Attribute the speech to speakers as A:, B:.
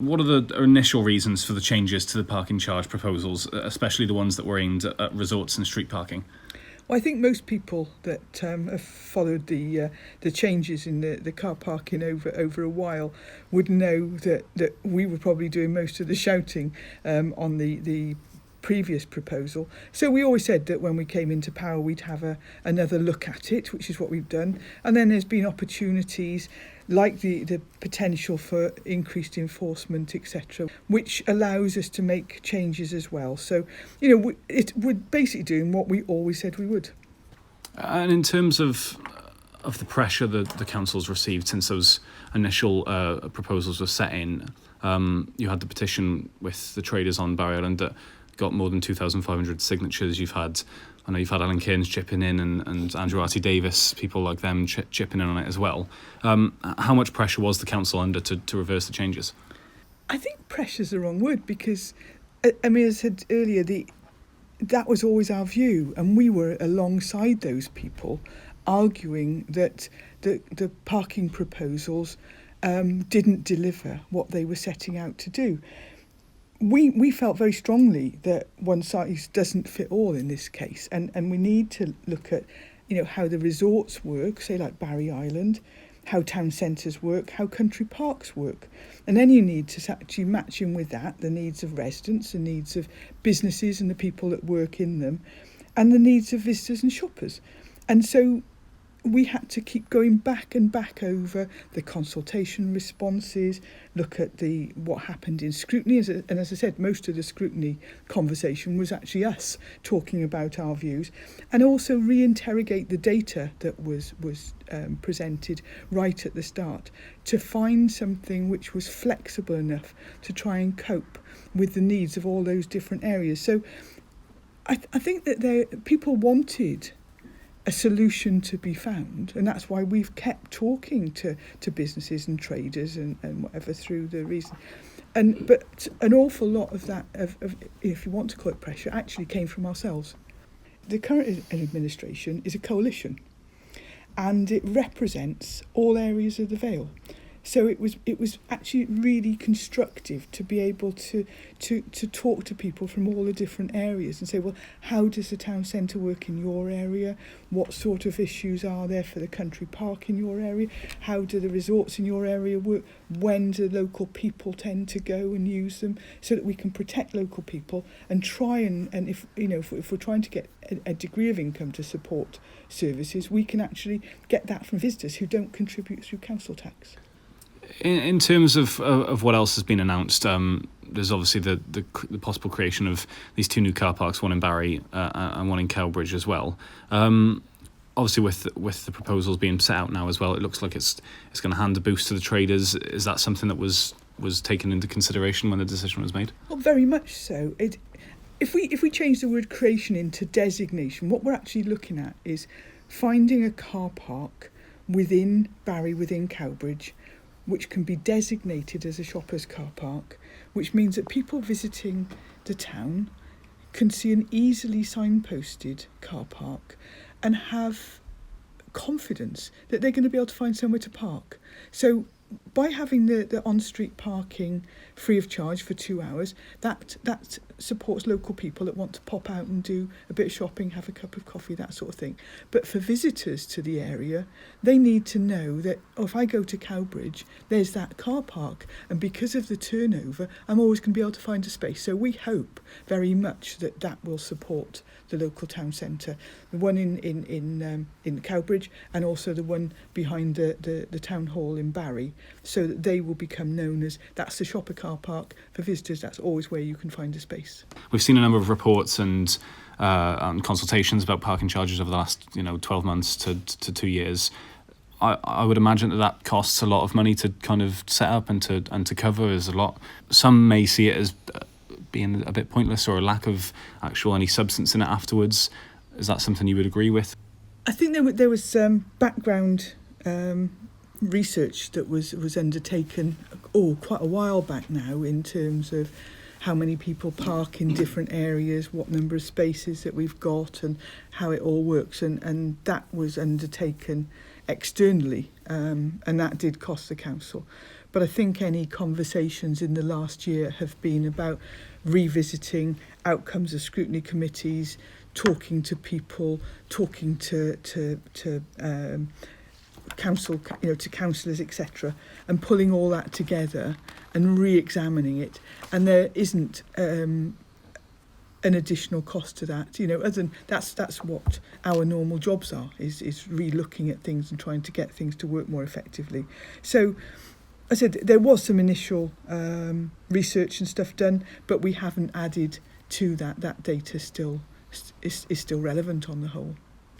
A: What are the initial reasons for the changes to the parking charge proposals, especially the ones that were aimed at resorts and street parking?
B: Well, I think most people that have followed the changes in the car parking over a while would know that we were probably doing most of the shouting on the previous proposal. So we always said that when we came into power we'd have another look at it, which is what we've done. And then there's been opportunities like the potential for increased enforcement, etc., which allows us to make changes as well. So, we're basically doing what we always said we would.
A: And in terms of the pressure that the council's received since those initial proposals were set in, you had the petition with the traders on Barry Island that got more than 2,500 signatures. I know you've had Alan Cairns chipping in and Andrew R.T. Davis, people like them chipping in on it as well. How much pressure was the council under to reverse the changes?
B: I think pressure's the wrong word because, as I said earlier, that was always our view, and we were alongside those people arguing that the parking proposals didn't deliver what they were setting out to do. We felt very strongly that one size doesn't fit all in this case, and we need to look at how the resorts work, say like Barry Island, how town centres work, how country parks work. And then you need to actually match in with that the needs of residents, the needs of businesses and the people that work in them, and the needs of visitors and shoppers. And so we had to keep going back and back over the consultation responses, look at what happened in scrutiny. And as I said, most of the scrutiny conversation was actually us talking about our views, and also reinterrogate the data that was presented right at the start to find something which was flexible enough to try and cope with the needs of all those different areas. So I think that people wanted a solution to be found, and that's why we've kept talking to businesses and traders and whatever through the reason. But an awful lot of that, of if you want to call it pressure, actually came from ourselves. The current administration is a coalition, and it represents all areas of the Vale. So it was actually really constructive to be able to talk to people from all the different areas and say, well, how does the town centre work in your area? What sort of issues are there for the country park in your area? How do the resorts in your area work? When do local people tend to go and use them? So that we can protect local people and try and if we're trying to get a degree of income to support services, we can actually get that from visitors who don't contribute through council tax.
A: In terms of what else has been announced, there's obviously the possible creation of these two new car parks, one in Barry and one in Cowbridge as well. Obviously, with the proposals being set out now as well, it looks like it's going to hand a boost to the traders. Is that something that was taken into consideration when the decision was made?
B: Well, very much so. If we change the word creation into designation, what we're actually looking at is finding a car park within Barry, within Cowbridge, which can be designated as a shopper's car park, which means that people visiting the town can see an easily signposted car park and have confidence that they're going to be able to find somewhere to park. So by having the on-street parking free of charge for 2 hours, that supports local people that want to pop out and do a bit of shopping, have a cup of coffee, that sort of thing. But for visitors to the area, they need to know that if I go to Cowbridge, there's that car park, and because of the turnover, I'm always going to be able to find a space. So we hope very much that will support the local town centre, the one in Cowbridge, and also the one behind the town hall in Barry, so that they will become known as that's the shopper car park. For visitors, that's always where you can find a space.
A: We've seen a number of reports and consultations about parking charges over the last 12 months to 2 years. I would imagine that costs a lot of money to kind of set up and to cover is a lot. Some may see it as being a bit pointless or a lack of actual any substance in it afterwards. Is that something you would agree with?
B: I think there was background research that was undertaken quite a while back now in terms of how many people park in different areas, what number of spaces that we've got and how it all works, and that was undertaken externally, and that did cost the council. But I think any conversations in the last year have been about revisiting outcomes of scrutiny committees, talking to people, talking to council, to councillors, etc., and pulling all that together and re-examining it. And there isn't an additional cost to that, other than that's what our normal jobs are, is re-looking at things and trying to get things to work more effectively. So I said there was some initial research and stuff done, but we haven't added to that. That data still is still relevant on the whole.